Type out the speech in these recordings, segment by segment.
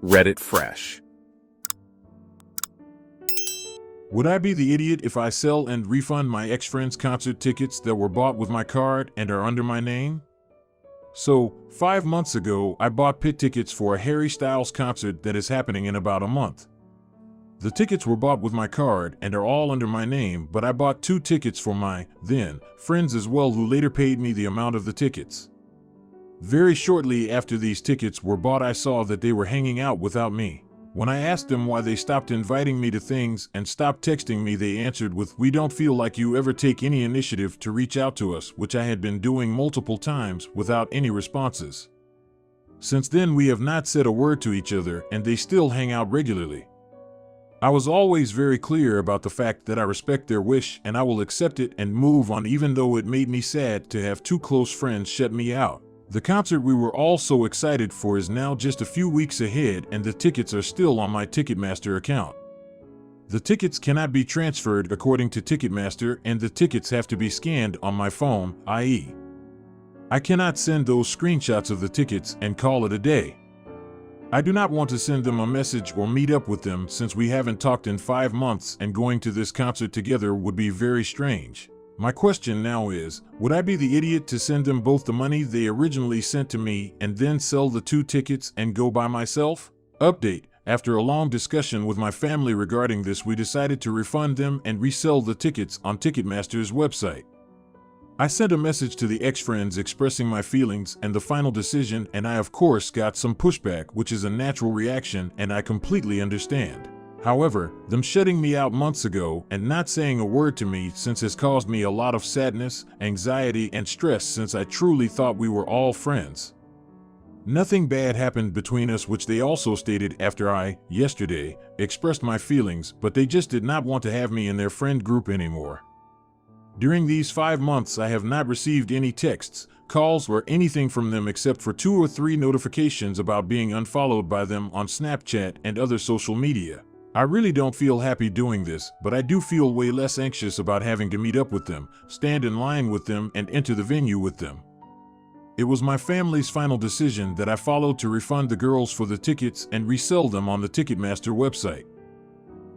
Reddit Fresh. Would I be the idiot if I sell and refund my ex-friend's concert tickets that were bought with my card and are under my name? So, 5 months ago, I bought pit tickets for a Harry Styles concert that is happening in about a month. The tickets were bought with my card and are all under my name, but I bought 2 tickets for my, then, friends as well, who later paid me the amount of the tickets. Very shortly after these tickets were bought, I saw that they were hanging out without me. When I asked them why they stopped inviting me to things and stopped texting me, they answered with, "We don't feel like you ever take any initiative to reach out to us," which I had been doing multiple times without any responses. Since then, we have not said a word to each other, and they still hang out regularly. I was always very clear about the fact that I respect their wish and I will accept it and move on, even though it made me sad to have 2 close friends shut me out. The concert we were all so excited for is now just a few weeks ahead, and the tickets are still on my Ticketmaster account. The tickets cannot be transferred according to Ticketmaster, and the tickets have to be scanned on my phone, i.e., I cannot send those screenshots of the tickets and call it a day. I do not want to send them a message or meet up with them, since we haven't talked in 5 months and going to this concert together would be very strange. My question now is, would I be the idiot to send them both the money they originally sent to me and then sell the 2 tickets and go by myself? Update: after a long discussion with my family regarding this, we decided to refund them and resell the tickets on Ticketmaster's website. I sent a message to the ex-friends expressing my feelings and the final decision, and I of course got some pushback, which is a natural reaction and I completely understand. However, them shutting me out months ago and not saying a word to me since has caused me a lot of sadness, anxiety, and stress, since I truly thought we were all friends. Nothing bad happened between us, which they also stated after I, yesterday, expressed my feelings, but they just did not want to have me in their friend group anymore. During these 5 months, I have not received any texts, calls, or anything from them except for 2 or 3 notifications about being unfollowed by them on Snapchat and other social media. I really don't feel happy doing this, but I do feel way less anxious about having to meet up with them, stand in line with them, and enter the venue with them. It was my family's final decision that I followed to refund the girls for the tickets and resell them on the Ticketmaster website.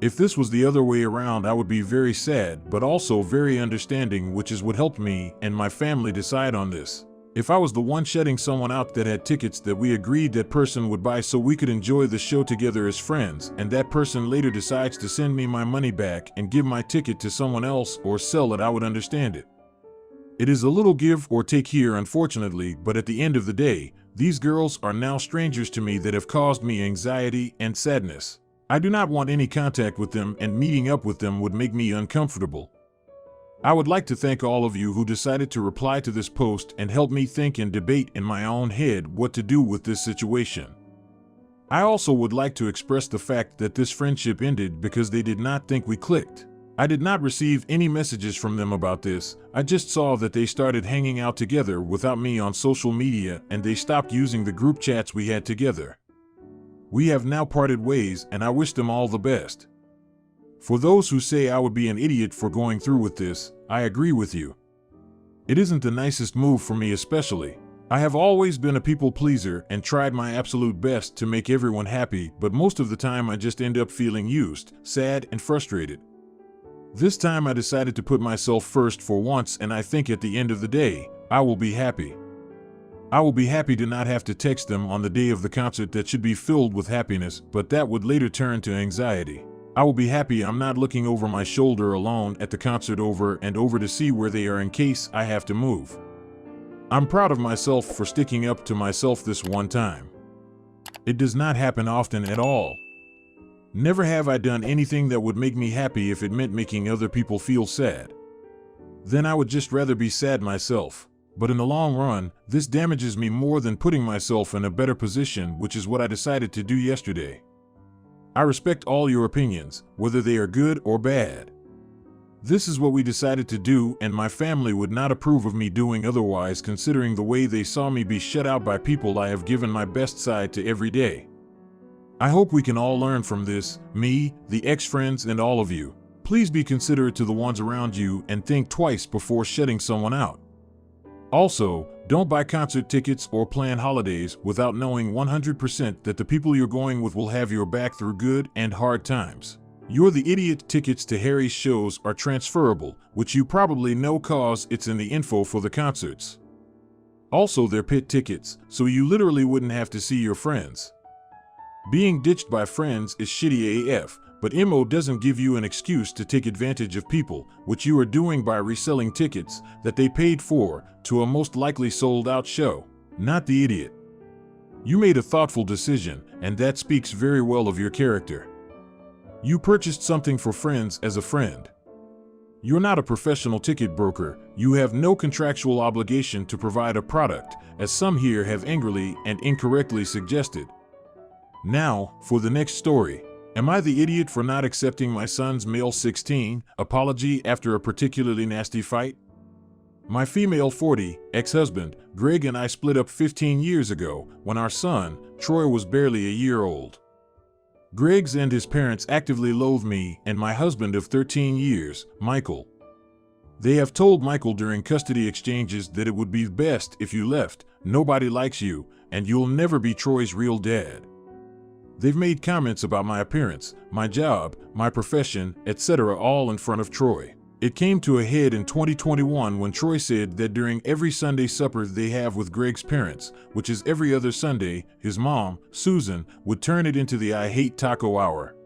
If this was the other way around, I would be very sad, but also very understanding, which is what helped me and my family decide on this. If I was the one shutting someone out that had tickets that we agreed that person would buy so we could enjoy the show together as friends, and that person later decides to send me my money back and give my ticket to someone else or sell it, I would understand it. It is a little give or take here, unfortunately, but at the end of the day, these girls are now strangers to me that have caused me anxiety and sadness. I do not want any contact with them, and meeting up with them would make me uncomfortable. I would like to thank all of you who decided to reply to this post and help me think and debate in my own head what to do with this situation. I also would like to express the fact that this friendship ended because they did not think we clicked. I did not receive any messages from them about this. I just saw that they started hanging out together without me on social media, and they stopped using the group chats we had together. We have now parted ways, and I wish them all the best. For those who say I would be an idiot for going through with this, I agree with you. It isn't the nicest move for me, especially. I have always been a people pleaser and tried my absolute best to make everyone happy, but most of the time I just end up feeling used, sad, and frustrated. This time I decided to put myself first for once, and I think at the end of the day, I will be happy. I will be happy to not have to text them on the day of the concert that should be filled with happiness, but that would later turn to anxiety. I will be happy I'm not looking over my shoulder alone at the concert over and over to see where they are in case I have to move. I'm proud of myself for sticking up to myself this one time. It does not happen often at all. Never have I done anything that would make me happy if it meant making other people feel sad. Then I would just rather be sad myself. But in the long run, this damages me more than putting myself in a better position, which is what I decided to do yesterday. I respect all your opinions, whether they are good or bad. This is what we decided to do, and my family would not approve of me doing otherwise, considering the way they saw me be shut out by people I have given my best side to every day. I hope we can all learn from this, me, the ex-friends, and all of you. Please be considerate to the ones around you and think twice before shutting someone out. Also, Don't buy concert tickets or plan holidays without knowing 100% that the people you're going with will have your back through good and hard times. You're the idiot. Tickets to Harry's shows are transferable, which you probably know cause it's in the info for the concerts. Also, they're pit tickets, so you literally wouldn't have to see your friends. Being ditched by friends is shitty AF, but MO doesn't give you an excuse to take advantage of people, which you are doing by reselling tickets that they paid for to a most likely sold-out show. Not the idiot. You made a thoughtful decision, and that speaks very well of your character. You purchased something for friends as a friend. You're not a professional ticket broker. You have no contractual obligation to provide a product, as some here have angrily and incorrectly suggested. Now, for the next story. Am I the idiot for not accepting my son's male 16 apology after a particularly nasty fight? My female 40 ex-husband, Greg, and I split up 15 years ago when our son, Troy, was barely a year old. Greg's and his parents actively loathe me and my husband of 13 years, Michael. They have told Michael during custody exchanges that it would be best if you left, nobody likes you, and you'll never be Troy's real dad. They've made comments about my appearance, my job, my profession, etc., all in front of Troy. It came to a head in 2021 when Troy said that during every Sunday supper they have with Greg's parents, which is every other Sunday, his mom, Susan, would turn it into the I hate taco hour.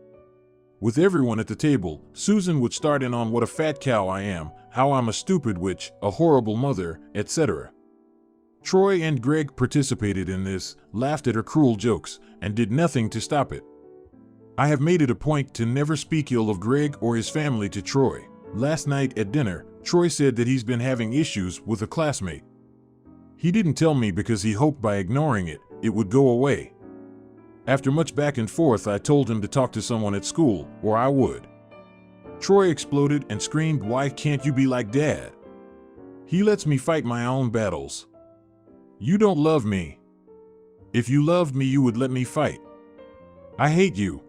With everyone at the table, Susan would start in on what a fat cow I am, how I'm a stupid witch, a horrible mother, etc. Troy and Greg participated in this, laughed at her cruel jokes, and did nothing to stop it. I have made it a point to never speak ill of Greg or his family to Troy. Last night at dinner, Troy said that he's been having issues with a classmate. He didn't tell me because he hoped by ignoring it, it would go away. After much back and forth, I told him to talk to someone at school, or I would. Troy exploded and screamed, "Why can't you be like Dad? He lets me fight my own battles. You don't love me. If you loved me, you would let me fight. I hate you."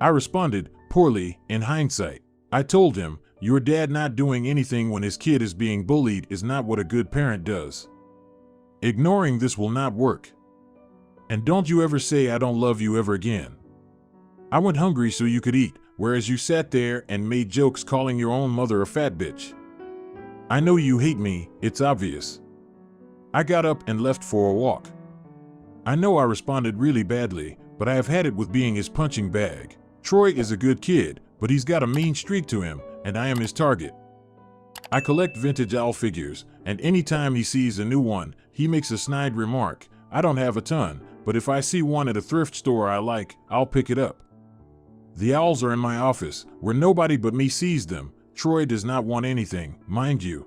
I responded, poorly, in hindsight. I told him, "Your dad not doing anything when his kid is being bullied is not what a good parent does. Ignoring this will not work. And don't you ever say I don't love you ever again. I went hungry so you could eat, whereas you sat there and made jokes calling your own mother a fat bitch. I know you hate me, it's obvious." I got up and left for a walk. I know I responded really badly, but I have had it with being his punching bag. Troy is a good kid, but he's got a mean streak to him, and I am his target. I collect vintage owl figures, and anytime he sees a new one, he makes a snide remark. I don't have a ton, but if I see one at a thrift store I like, I'll pick it up. The owls are in my office, where nobody but me sees them. Troy does not want anything, mind you.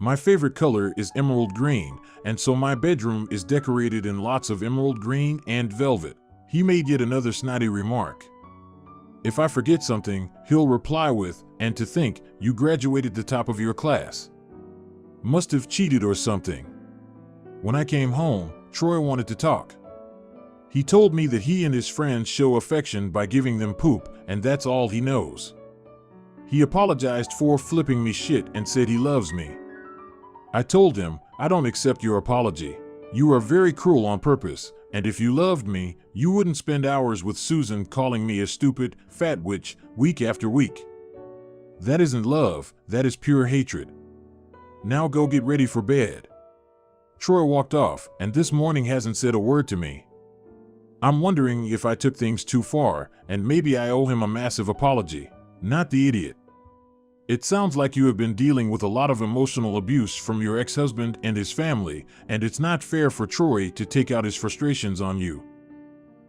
My favorite color is emerald green, and so my bedroom is decorated in lots of emerald green and velvet. He made yet another snotty remark. If I forget something, he'll reply with, "And to think, you graduated the top of your class. Must have cheated or something." When I came home, Troy wanted to talk. He told me that he and his friends show affection by giving them poop, and that's all he knows. He apologized for flipping me shit and said he loves me. I told him, "I don't accept your apology. You are very cruel on purpose, and if you loved me, you wouldn't spend hours with Susan calling me a stupid, fat witch, week after week. That isn't love, that is pure hatred. Now go get ready for bed." Troy walked off, and this morning hasn't said a word to me. I'm wondering if I took things too far, and maybe I owe him a massive apology. Not the idiot. It sounds like you have been dealing with a lot of emotional abuse from your ex-husband and his family, and it's not fair for Troy to take out his frustrations on you.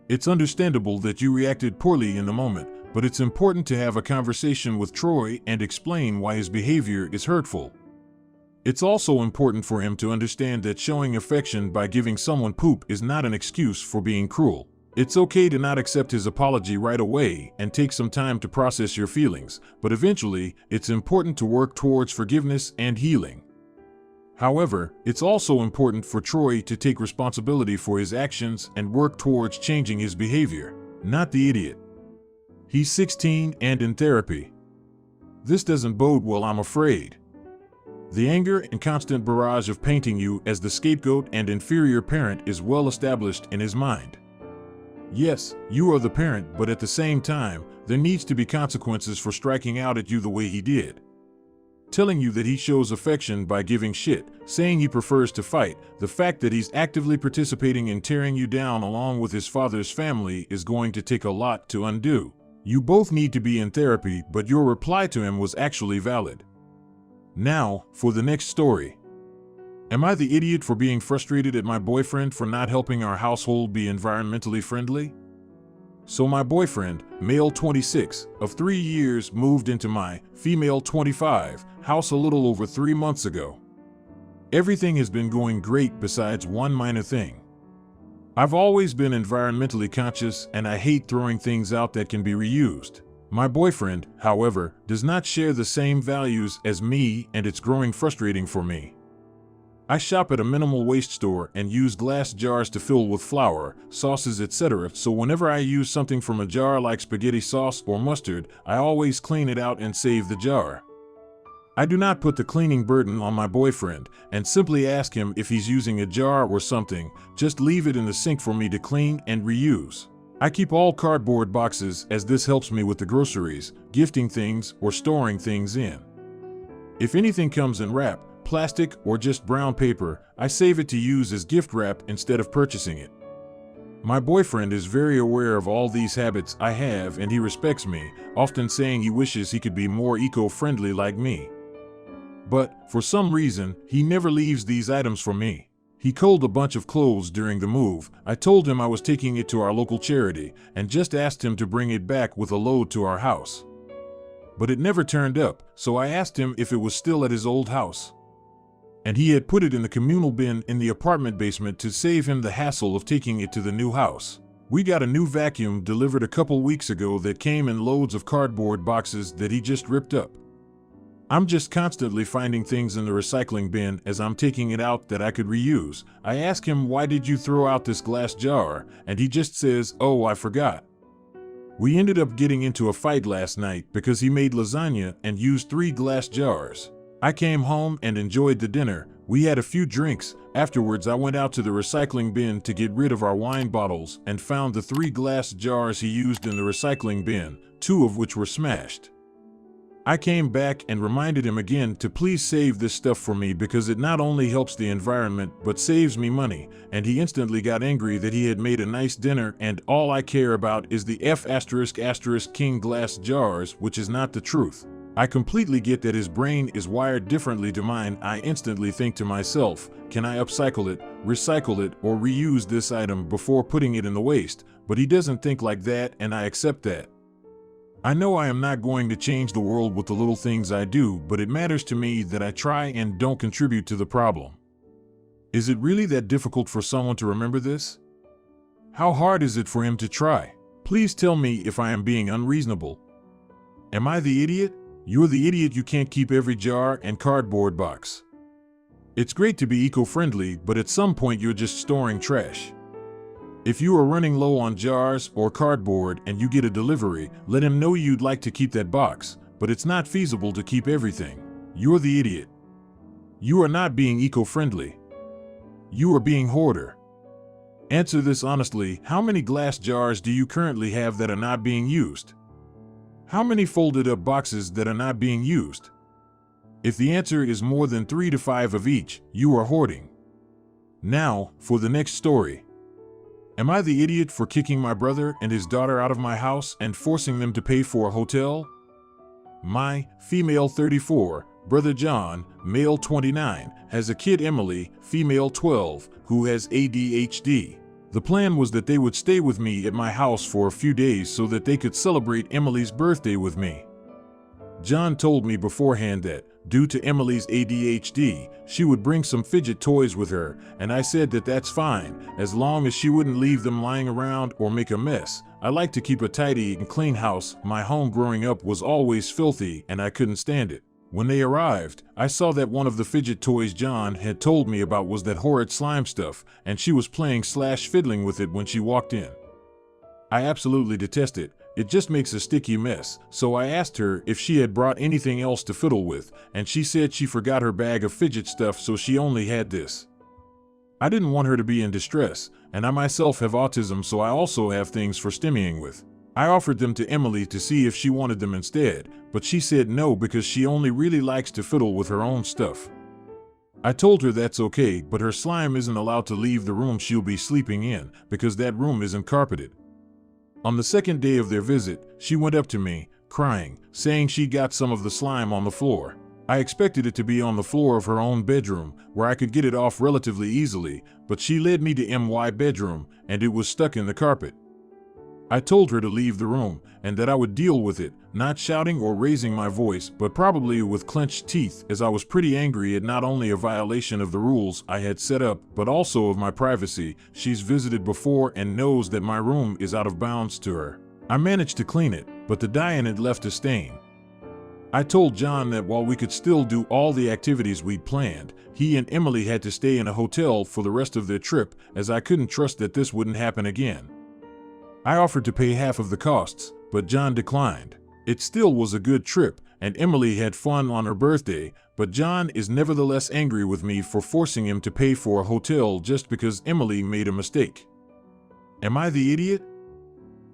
It's understandable that you reacted poorly in the moment, but it's important to have a conversation with Troy and explain why his behavior is hurtful. It's also important for him to understand that showing affection by giving someone poop is not an excuse for being cruel. It's okay to not accept his apology right away and take some time to process your feelings, but eventually, it's important to work towards forgiveness and healing. However, it's also important for Troy to take responsibility for his actions and work towards changing his behavior. Not the idiot. He's 16 and in therapy. This doesn't bode well, I'm afraid. The anger and constant barrage of painting you as the scapegoat and inferior parent is well established in his mind. Yes, you are the parent, but at the same time, there needs to be consequences for striking out at you the way he did. Telling you that he shows affection by giving shit, saying he prefers to fight, the fact that he's actively participating in tearing you down along with his father's family is going to take a lot to undo. You both need to be in therapy, but your reply to him was actually valid. Now, for the next story. Am I the idiot for being frustrated at my boyfriend for not helping our household be environmentally friendly? So my boyfriend, male 26, of 3 years, moved into my, female 25, house a little over 3 months ago. Everything has been going great besides one minor thing. I've always been environmentally conscious and I hate throwing things out that can be reused. My boyfriend, however, does not share the same values as me, and it's growing frustrating for me. I shop at a minimal waste store and use glass jars to fill with flour, sauces, etc. So whenever I use something from a jar like spaghetti sauce or mustard, I always clean it out and save the jar. I do not put the cleaning burden on my boyfriend and simply ask him if he's using a jar or something, just leave it in the sink for me to clean and reuse. I keep all cardboard boxes as this helps me with the groceries, gifting things, or storing things in. If anything comes in wrap, plastic, or just brown paper, I save it to use as gift wrap instead of purchasing it. My boyfriend is very aware of all these habits I have and he respects me, often saying he wishes he could be more eco-friendly like me. But, for some reason, he never leaves these items for me. He culled a bunch of clothes during the move. I told him I was taking it to our local charity and just asked him to bring it back with a load to our house. But it never turned up, so I asked him if it was still at his old house. And he had put it in the communal bin in the apartment basement to save him the hassle of taking it to the new house. We got a new vacuum delivered a couple weeks ago that came in loads of cardboard boxes that he just ripped up. I'm just constantly finding things in the recycling bin as I'm taking it out that I could reuse. I ask him, why did you throw out this glass jar? And he just says, oh, I forgot. We ended up getting into a fight last night because he made lasagna and used 3 glass jars. I came home and enjoyed the dinner. We had a few drinks. Afterwards, I went out to the recycling bin to get rid of our wine bottles and found the 3 glass jars he used in the recycling bin, 2 of which were smashed. I came back and reminded him again to please save this stuff for me because it not only helps the environment but saves me money, and he instantly got angry that he had made a nice dinner and all I care about is the F*** king glass jars, which is not the truth. I completely get that his brain is wired differently to mine. I instantly think to myself, can I upcycle it, recycle it, or reuse this item before putting it in the waste? But he doesn't think like that, and I accept that. I know I am not going to change the world with the little things I do, but it matters to me that I try and don't contribute to the problem. Is it really that difficult for someone to remember this? How hard is it for him to try? Please tell me if I am being unreasonable. Am I the idiot? You're the idiot. You can't keep every jar and cardboard box. It's great to be eco-friendly, but at some point you're just storing trash. If you are running low on jars or cardboard and you get a delivery, let him know you'd like to keep that box, but it's not feasible to keep everything. You're the idiot. You are not being eco-friendly. You are being hoarder. Answer this honestly. How many glass jars do you currently have that are not being used? How many folded up boxes that are not being used? If the answer is more than 3 to 5 of each, you are hoarding. Now, for the next story. Am I the idiot for kicking my brother and his daughter out of my house and forcing them to pay for a hotel? My, female 34, brother John, male 29, has a kid Emily, female 12, who has ADHD. The plan was that they would stay with me at my house for a few days so that they could celebrate Emily's birthday with me. John told me beforehand that, due to Emily's ADHD, she would bring some fidget toys with her, and I said that that's fine, as long as she wouldn't leave them lying around or make a mess. I like to keep a tidy and clean house. My home growing up was always filthy and I couldn't stand it. When they arrived, I saw that one of the fidget toys John had told me about was that horrid slime stuff, and she was playing/fiddling with it when she walked in. I absolutely detest it. It just makes a sticky mess. So I asked her if she had brought anything else to fiddle with, and she said she forgot her bag of fidget stuff, so she only had this. I didn't want her to be in distress, and I myself have autism, so I also have things for stimmying with. I offered them to Emily to see if she wanted them instead, but she said no because she only really likes to fiddle with her own stuff. I told her that's okay, but her slime isn't allowed to leave the room she'll be sleeping in because that room isn't carpeted. On the second day of their visit, she went up to me, crying, saying she got some of the slime on the floor. I expected it to be on the floor of her own bedroom, where I could get it off relatively easily, but she led me to my bedroom, and it was stuck in the carpet. I told her to leave the room, and that I would deal with it, not shouting or raising my voice, but probably with clenched teeth, as I was pretty angry at not only a violation of the rules I had set up, but also of my privacy. She's visited before and knows that my room is out of bounds to her. I managed to clean it, but the dye in it left a stain. I told John that while we could still do all the activities we'd planned, he and Emily had to stay in a hotel for the rest of their trip, as I couldn't trust that this wouldn't happen again. I offered to pay half of the costs, but John declined. It still was a good trip, and Emily had fun on her birthday, but John is nevertheless angry with me for forcing him to pay for a hotel just because Emily made a mistake. Am I the idiot?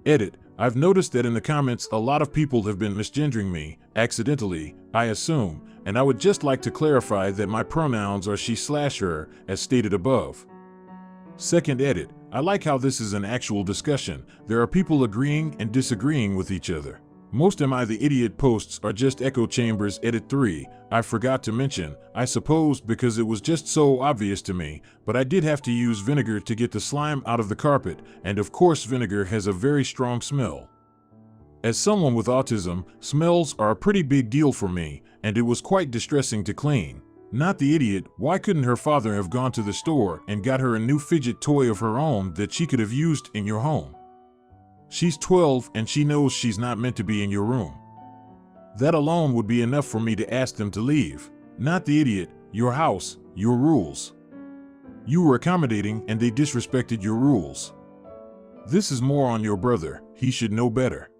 Edit. I've noticed that in the comments a lot of people have been misgendering me, accidentally, I assume, and I would just like to clarify that my pronouns are she/her, as stated above. Second edit. I like how this is an actual discussion. There are people agreeing and disagreeing with each other. Most Am I the Idiot posts are just echo chambers. Edit 3. I forgot to mention, I suppose because it was just so obvious to me, but I did have to use vinegar to get the slime out of the carpet, and of course vinegar has a very strong smell. As someone with autism, smells are a pretty big deal for me, and it was quite distressing to clean. Not the idiot. Why couldn't her father have gone to the store and got her a new fidget toy of her own that she could have used in your home? She's 12 and she knows she's not meant to be in your room. That alone would be enough for me to ask them to leave. Not the idiot. Your house, your rules. You were accommodating and they disrespected your rules. This is more on your brother. He should know better.